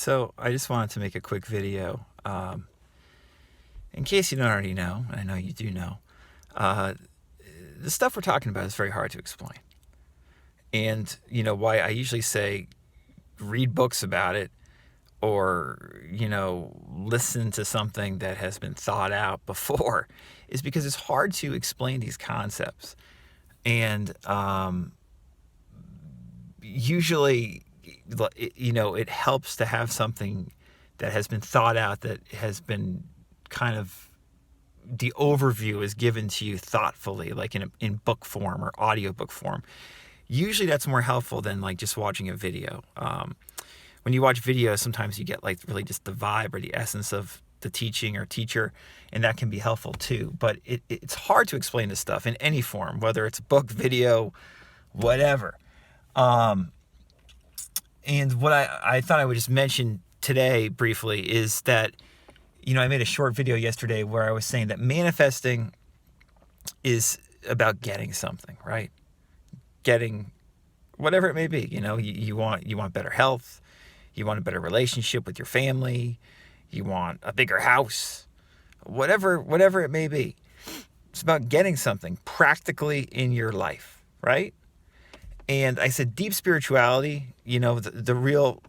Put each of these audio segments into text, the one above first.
So I just wanted to make a quick video. In case you don't already know, and I know you do know, the stuff we're talking about is very hard to explain. And, why I usually say read books about it or, listen to something that has been thought out before is because it's hard to explain these concepts. And usually, it helps to have something that has been thought out, that has been kind of, the overview is given to you thoughtfully, like in book form or audiobook form. Usually that's more helpful than like just watching a video. When you watch videos, sometimes you get like really just the vibe or the essence of the teaching or teacher, and that can be helpful too. But it's hard to explain this stuff in any form, whether it's book, video, whatever. And what I thought I would just mention today briefly is that, I made a short video yesterday where I was saying that manifesting is about getting something, right? Getting whatever it may be. You want better health, you want a better relationship with your family, you want a bigger house, whatever it may be. It's about getting something practically in your life, right? And I said deep spirituality, the real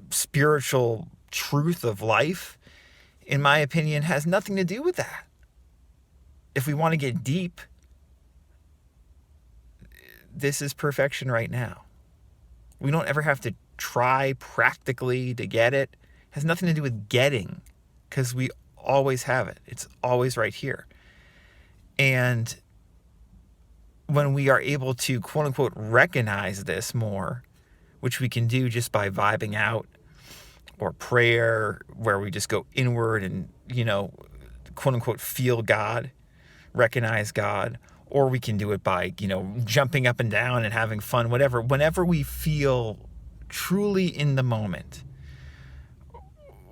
spiritual truth of life, in my opinion, has nothing to do with that. If we want to get deep, this is perfection right now. We don't ever have to try practically to get it. It has nothing to do with getting, because we always have it. It's always right here. And when we are able to, quote unquote, recognize this more, which we can do just by vibing out, or prayer, where we just go inward and, quote unquote, feel God, recognize God, or we can do it by, jumping up and down and having fun, whatever. Whenever we feel truly in the moment,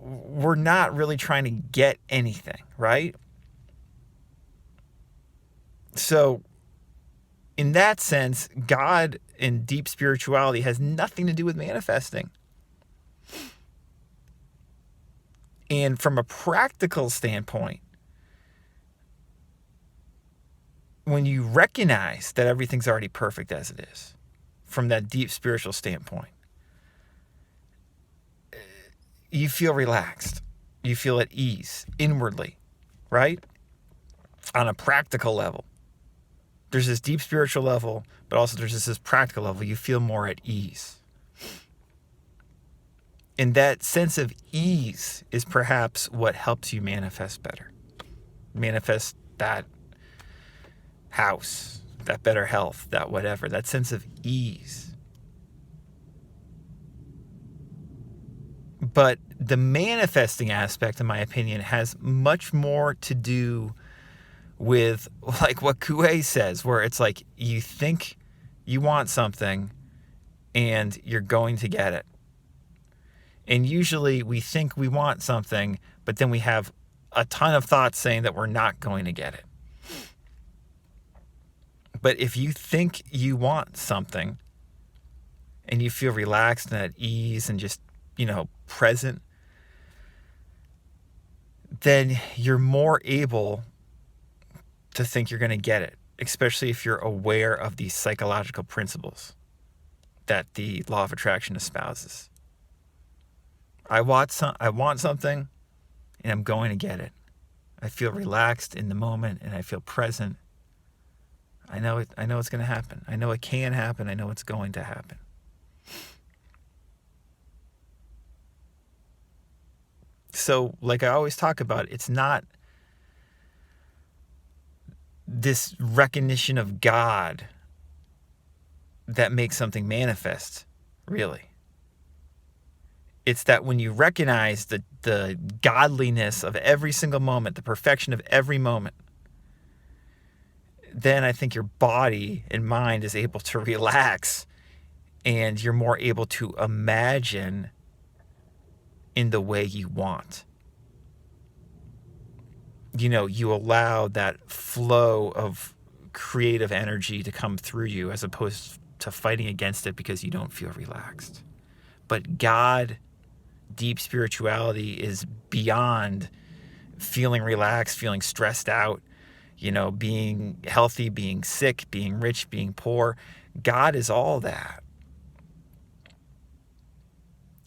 we're not really trying to get anything, right? So in that sense, God and deep spirituality has nothing to do with manifesting. And from a practical standpoint, when you recognize that everything's already perfect as it is, from that deep spiritual standpoint, you feel relaxed. You feel at ease inwardly, right? On a practical level. There's this deep spiritual level, but also there's this practical level. You feel more at ease. And that sense of ease is perhaps what helps you manifest better. Manifest that house, that better health, that whatever, that sense of ease. But the manifesting aspect, in my opinion, has much more to do with like what Coué says, where it's like you think you want something and you're going to get it. And usually we think we want something, but then we have a ton of thoughts saying that we're not going to get it. But if you think you want something and you feel relaxed and at ease and just, present, then you're more able to think you're going to get it, especially if you're aware of these psychological principles that the law of attraction espouses. I want something, and I'm going to get it. I feel relaxed in the moment, and I feel present. I know it's going to happen. I know it can happen. I know it's going to happen. So, like I always talk about, it's not this recognition of God that makes something manifest, really. It's that when you recognize the godliness of every single moment, the perfection of every moment, then I think your body and mind is able to relax, and you're more able to imagine in the way you want. You allow that flow of creative energy to come through you, as opposed to fighting against it because you don't feel relaxed. But God deep spirituality is beyond feeling relaxed, feeling stressed out, being healthy, being sick, being rich, being poor. God is all that.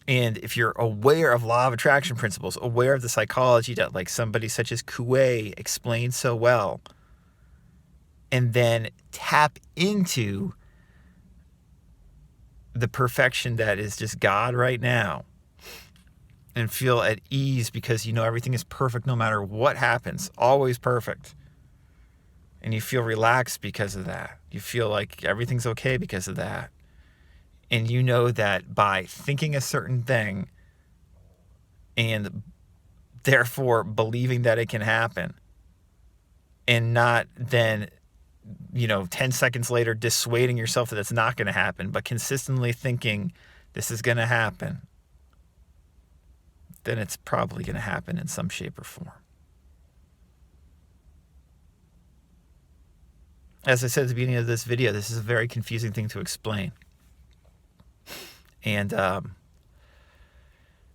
And if you're aware of law of attraction principles, aware of the psychology that like somebody such as Coué explains so well, and then tap into the perfection that is just God right now, and feel at ease because everything is perfect no matter what happens, always perfect. And you feel relaxed because of that. You feel like everything's okay because of that. And you know that by thinking a certain thing and therefore believing that it can happen, and not then 10 seconds later dissuading yourself that it's not going to happen, but consistently thinking this is going to happen, then it's probably going to happen in some shape or form. As I said at the beginning of this video, this is a very confusing thing to explain. And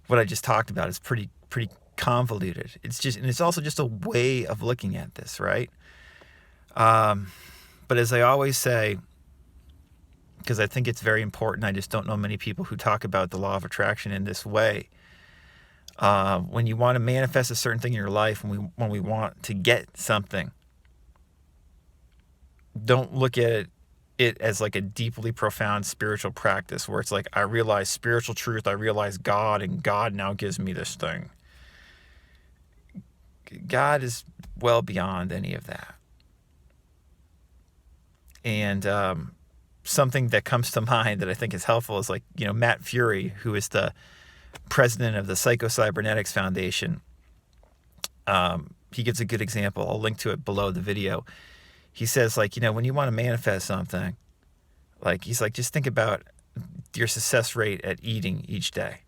what I just talked about is pretty convoluted. It's also just a way of looking at this, right? But as I always say, because I think it's very important, I just don't know many people who talk about the law of attraction in this way. When you want to manifest a certain thing in your life, when we want to get something, don't look at it as like a deeply profound spiritual practice where it's like, I realize spiritual truth, I realize God, and God now gives me this thing. God is well beyond any of that. And something that comes to mind that I think is helpful is like, Matt Fury, who is the president of the Psycho-Cybernetics Foundation. He gives a good example. I'll link to it below the video. He says, like, when you want to manifest something, like, he's like, just think about your success rate at eating each day.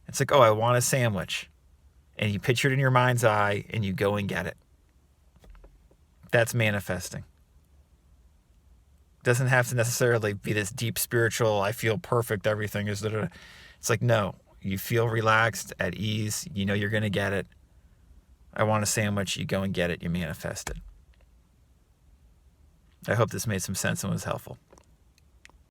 It's like, oh, I want a sandwich. And you picture it in your mind's eye and you go and get it. That's manifesting. Doesn't have to necessarily be this deep spiritual, I feel perfect, everything is da-da-da. It's like, no, you feel relaxed, at ease, you're going to get it. I want a sandwich, you go and get it, you manifest it. I hope this made some sense and was helpful.